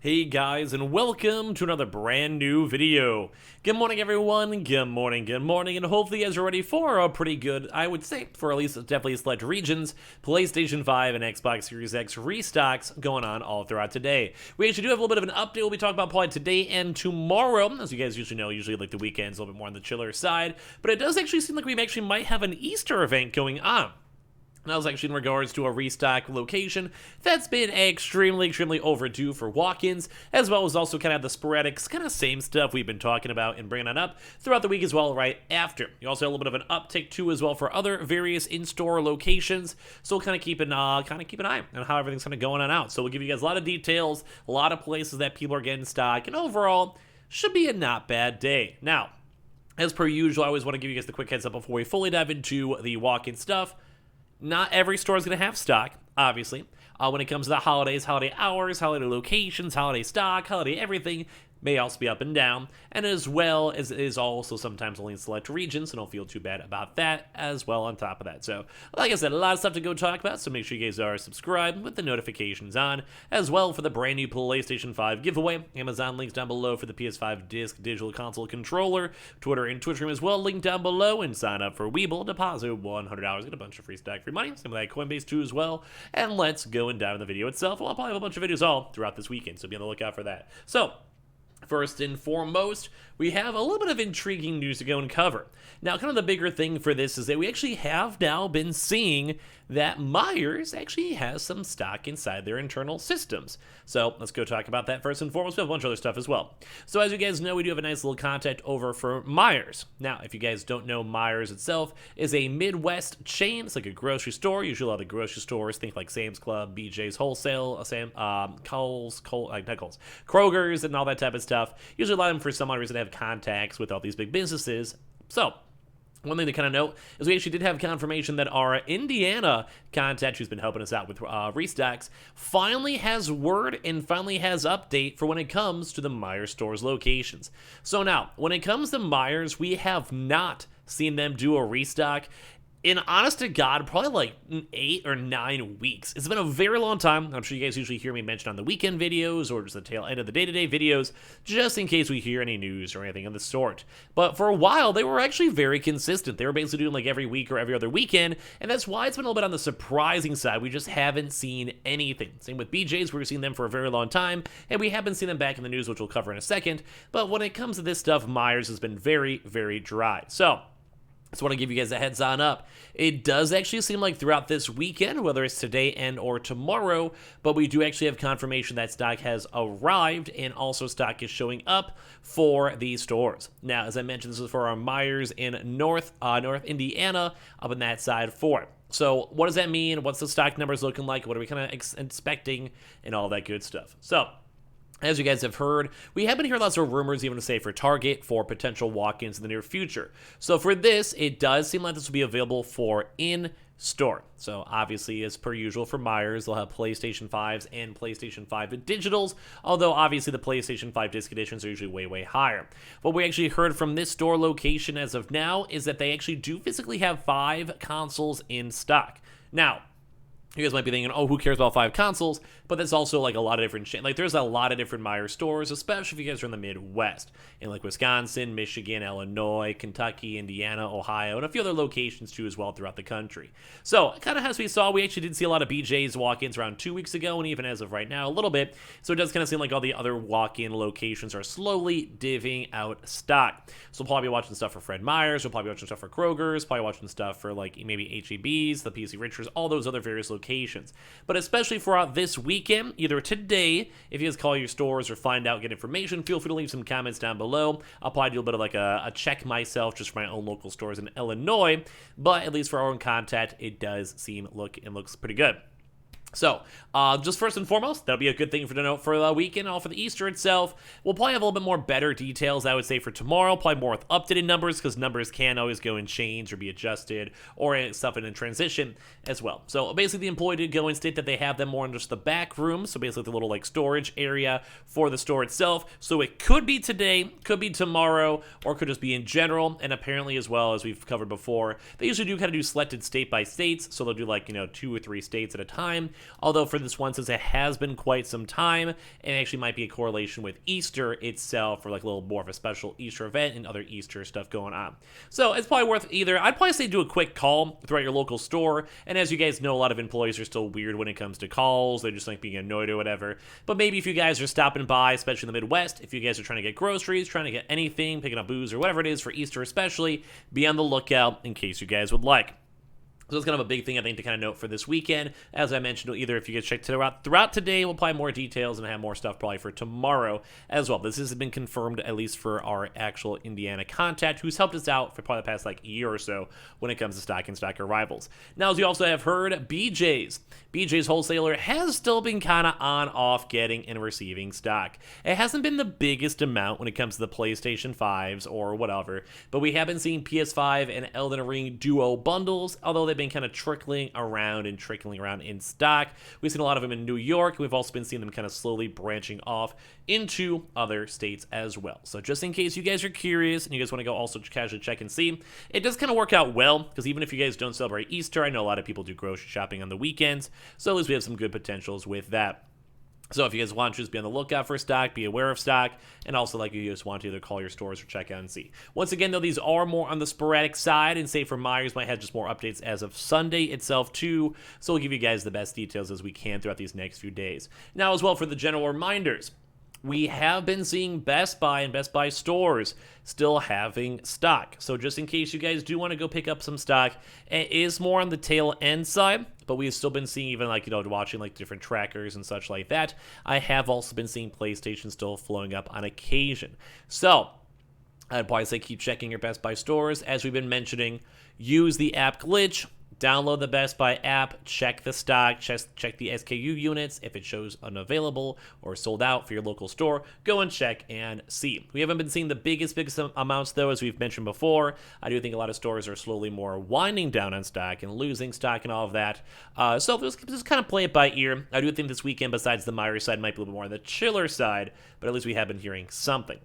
Hey guys, and welcome to another brand new video. Good morning everyone, good morning, and hopefully you guys are ready for a pretty good, I would say, for at least definitely select regions, PlayStation 5 and Xbox Series X restocks going on all throughout today. We actually do have a little bit of an update we'll be talking about probably today and tomorrow. As you guys usually know, usually like the weekends a little bit more on the chiller side, but it does actually seem like we actually might have an Easter event going on. That was actually in regards to a restock location that's been extremely overdue for walk-ins, as well as also kind of the sporadic, kind of same stuff we've been talking about and bringing on up throughout the week as well right after. You also have a little bit of an uptick too as well for other various in-store locations, so we'll kind of keep an eye on how everything's kind of going on out. So we'll give you guys a lot of details, a lot of places that people are getting stock, and overall, should be a not bad day. Now, as per usual, I always want to give you guys the quick heads up before we fully dive into the walk-in stuff. Not every store is going to have stock, obviously. When it comes to the holidays, holiday hours, holiday locations, holiday stock, holiday everything may also be up and down, and as well as it is also sometimes only in select regions, so don't feel too bad about that as well on top of that. So, like I said, a lot of stuff to go talk about, so make sure you guys are subscribed with the notifications on, as well for the brand new PlayStation 5 giveaway. Amazon links down below for the PS5 disc digital console controller, Twitter and Twitch room as well, link down below, and sign up for Weeble, deposit $100, get a bunch of free stock, free money, some of that Coinbase too as well, and let's go and dive in the video itself. Well, I'll probably have a bunch of videos all throughout this weekend, so be on the lookout for that. So, first and foremost, we have a little bit of intriguing news to go and cover. Now, kind of the bigger thing for this is that we actually have now been seeing that Myers actually has some stock inside their internal systems. So let's go talk about that first and foremost. We have a bunch of other stuff as well. So as you guys know, we do have a nice little contact over for Myers. Now, if you guys don't know, Myers itself is a Midwest chain. It's like a grocery store. Usually a lot of the grocery stores, think like Sam's Club, BJ's Wholesale, Kohl's, Kroger's, and all that type of stuff. Usually a lot of them, for some odd reason, have contacts with all these big businesses. So, one thing to kind of note is we actually did have confirmation that our Indiana contact, who's been helping us out with restocks, finally has word and finally has update for when it comes to the Myers stores locations. So now, when it comes to Myers, we have not seen them do a restock in, honest to God, probably like 8 or 9 weeks. It's been a very long time. I'm sure you guys usually hear me mention on the weekend videos or just the tail end of the day-to-day videos, just in case we hear any news or anything of the sort. But for a while, they were actually very consistent. They were basically doing like every week or every other weekend, and that's why it's been a little bit on the surprising side. We just haven't seen anything. Same with BJ's, we've seen them for a very long time, and we haven't seen them back in the news, which we'll cover in a second. But when it comes to this stuff, Myers has been very dry. So, just want to give you guys a heads on up. It does actually seem like throughout this weekend, whether it's today and or tomorrow, but we do actually have confirmation that stock has arrived and also stock is showing up for these stores. Now, as I mentioned, this is for our Myers in North Indiana, up in that side for it. So what does that mean? What's the stock numbers looking like? What are we kind of expecting and all that good stuff? So, as you guys have heard, we have been hearing lots of rumors, even to say for Target, for potential walk-ins in the near future. So for this, it does seem like this will be available for in-store. So obviously, as per usual for Myers, they'll have PlayStation 5s and PlayStation 5 Digitals, although obviously the PlayStation 5 disc editions are usually way higher. What we actually heard from this store location as of now is that they actually do physically have 5 consoles in stock. Now, you guys might be thinking, oh, who cares about 5 consoles? But that's also like a lot of different like there's a lot of different Myers stores, especially if you guys are in the Midwest, in like Wisconsin, Michigan, Illinois, Kentucky, Indiana, Ohio, and a few other locations too as well throughout the country. So kind of as we saw, we actually did see a lot of BJ's walk-ins around 2 weeks ago, and even as of right now, a little bit. So it does kind of seem like all the other walk-in locations are slowly divvying out stock. So we'll probably be watching stuff for Fred Meyers, we'll probably be watching stuff for Kroger's, probably watching stuff for like maybe HEB's, the PC Richards, all those other various locations. But especially for this weekend, either today, if you guys call your stores or find out, get information, feel free to leave some comments down below. I'll probably do a bit of like a check myself just for my own local stores in Illinois, but at least for our own content, it does looks pretty good. So, just first and foremost, that'll be a good thing for to note for the weekend, all for the Easter itself. We'll probably have a little bit more better details, I would say, for tomorrow, probably more with updated numbers, because numbers can always go and change or be adjusted, or stuff in transition as well. So, basically, the employee did go and state that they have them more in just the back room, so basically the little, like, storage area for the store itself. So, it could be today, could be tomorrow, or could just be in general, and apparently, as well, as we've covered before, they usually do kind of do selected state by states, so they'll do, like, 2 or 3 states at a time, although for this one, since it has been quite some time, it actually might be a correlation with Easter itself, or like a little more of a special Easter event and other Easter stuff going on. So it's probably worth either, I'd probably say do a quick call throughout your local store, and as you guys know, a lot of employees are still weird when it comes to calls, they're just like being annoyed or whatever, but maybe if you guys are stopping by, especially in the Midwest, if you guys are trying to get groceries, trying to get anything, picking up booze or whatever it is for Easter especially, be on the lookout in case you guys would like. So it's kind of a big thing, I think, to kind of note for this weekend. As I mentioned, either if you guys check throughout today, we'll probably more details and have more stuff probably for tomorrow as well. This has been confirmed, at least for our actual Indiana contact, who's helped us out for probably the past like year or so when it comes to stock and stock arrivals. Now, as you also have heard, BJ's wholesaler has still been kind of on-off getting and receiving stock. It hasn't been the biggest amount when it comes to the PlayStation 5s or whatever, but we have been seeing PS5 and Elden Ring Duo bundles, although they've been kind of trickling around in stock. We've seen a lot of them in New York. We've also been seeing them kind of slowly branching off into other states as well. So just in case you guys are curious and you guys want to go also casually check and see, it does kind of work out well, because even if you guys don't celebrate Easter, I know a lot of people do grocery shopping on the weekends, so at least we have some good potentials with that. So if you guys want to, just be on the lookout for stock, be aware of stock, and also like you just want to either call your stores or check out and see. Once again, though, these are more on the sporadic side, and say for Myers might have just more updates as of Sunday itself too, so we'll give you guys the best details as we can throughout these next few days. Now as well, for the general reminders, we have been seeing Best Buy and Best Buy stores still having stock. So just in case you guys do want to go pick up some stock, it is more on the tail end side, but we've still been seeing, even like, watching like different trackers and such like that, I have also been seeing PlayStation still flowing up on occasion. So I'd probably say keep checking your Best Buy stores. As we've been mentioning, use the app glitch. Download the Best Buy app, check the stock, check the SKU units. If it shows unavailable or sold out for your local store, go and check and see. We haven't been seeing the biggest amounts, though, as we've mentioned before. I do think a lot of stores are slowly more winding down on stock and losing stock and all of that. So just kind of play it by ear. I do think this weekend, besides the Myers side, might be a little bit more on the chiller side, but at least we have been hearing something.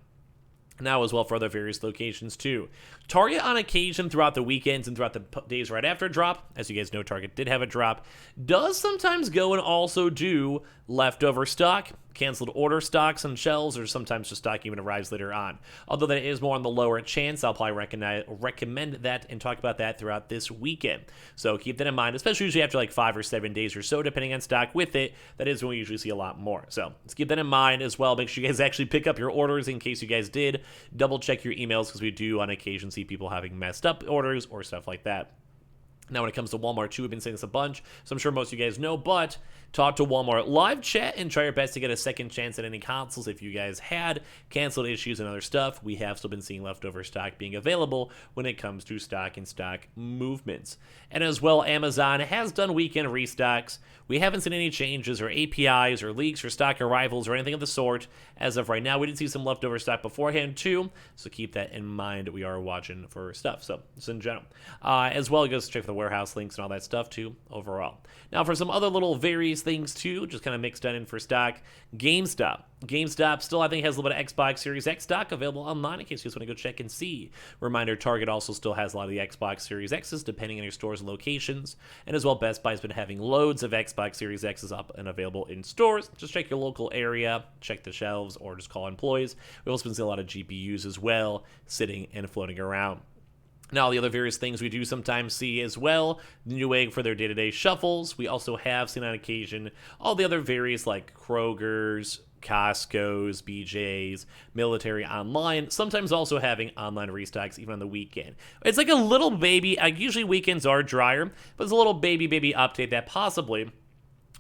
Now as well for other various locations too. Target on occasion throughout the weekends and throughout the days right after a drop, as you guys know Target did have a drop, does sometimes go and also do leftover stock, canceled order stocks on shelves, or sometimes just stock even arrives later on. Although that is more on the lower chance, I'll probably recommend that and talk about that throughout this weekend. So keep that in mind, especially usually after like 5 or 7 days or so, depending on stock with it. That is when we usually see a lot more. So let's keep that in mind as well. Make sure you guys actually pick up your orders in case you guys did. Double check your emails, because we do on occasion see people having messed up orders or stuff like that. Now, when it comes to Walmart, too, we've been saying this a bunch, so I'm sure most of you guys know, but talk to Walmart live chat and try your best to get a second chance at any consoles if you guys had canceled issues and other stuff. We have still been seeing leftover stock being available when it comes to stock and stock movements. And as well, Amazon has done weekend restocks. We haven't seen any changes or APIs or leaks or stock arrivals or anything of the sort as of right now. We did see some leftover stock beforehand, too, so keep that in mind. We are watching for stuff, so just in general. As well, go check for the warehouse links and all that stuff too overall. Now for some other little various things too, just kind of mixed in for stock, GameStop still, I think, has a little bit of Xbox Series X stock available online in case you just want to go check and see. Reminder, Target also still has a lot of the Xbox Series X's depending on your stores and locations. And as well, Best Buy's been having loads of Xbox Series X's up and available in stores. Just check your local area, check the shelves, or just call employees. We've also been seeing a lot of GPUs as well sitting and floating around. Now, the other various things we do sometimes see as well, Newegg for their day-to-day shuffles. We also have seen on occasion all the other various like Kroger's, Costco's, BJ's, Military Online, sometimes also having online restocks even on the weekend. It's like a little baby, usually weekends are drier, but it's a little baby update that possibly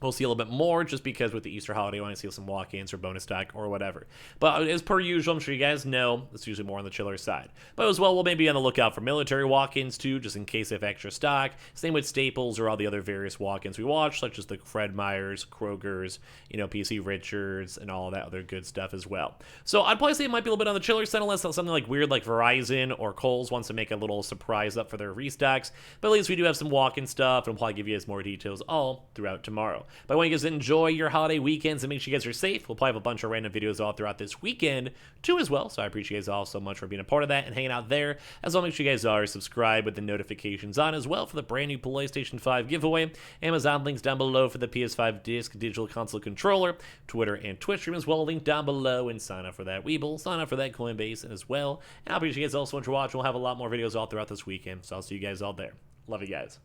we'll see a little bit more, just because with the Easter holiday, we want to see some walk-ins or bonus stock or whatever. But as per usual, I'm sure you guys know, it's usually more on the chiller side. But as well, we'll maybe be on the lookout for military walk-ins too, just in case they have extra stock. Same with Staples or all the other various walk-ins we watch, such as the Fred Meyer's, Kroger's, PC Richards, and all that other good stuff as well. So I'd probably say it might be a little bit on the chiller side, unless something like weird like Verizon or Kohl's wants to make a little surprise up for their restocks. But at least we do have some walk-in stuff, and we'll probably give you guys more details all throughout tomorrow. But I want you guys to enjoy your holiday weekends and make sure you guys are safe. We'll probably have a bunch of random videos all throughout this weekend too as well. So I appreciate you guys all so much for being a part of that and hanging out there. As well, make sure you guys are subscribed with the notifications on as well for the brand new PlayStation 5 giveaway. Amazon links down below for the PS5 digital console controller, Twitter and Twitch stream as well. Link down below and sign up for that Weeble, sign up for that Coinbase as well. And I appreciate you guys all so much for watching. We'll have a lot more videos all throughout this weekend. So I'll see you guys all there. Love you guys.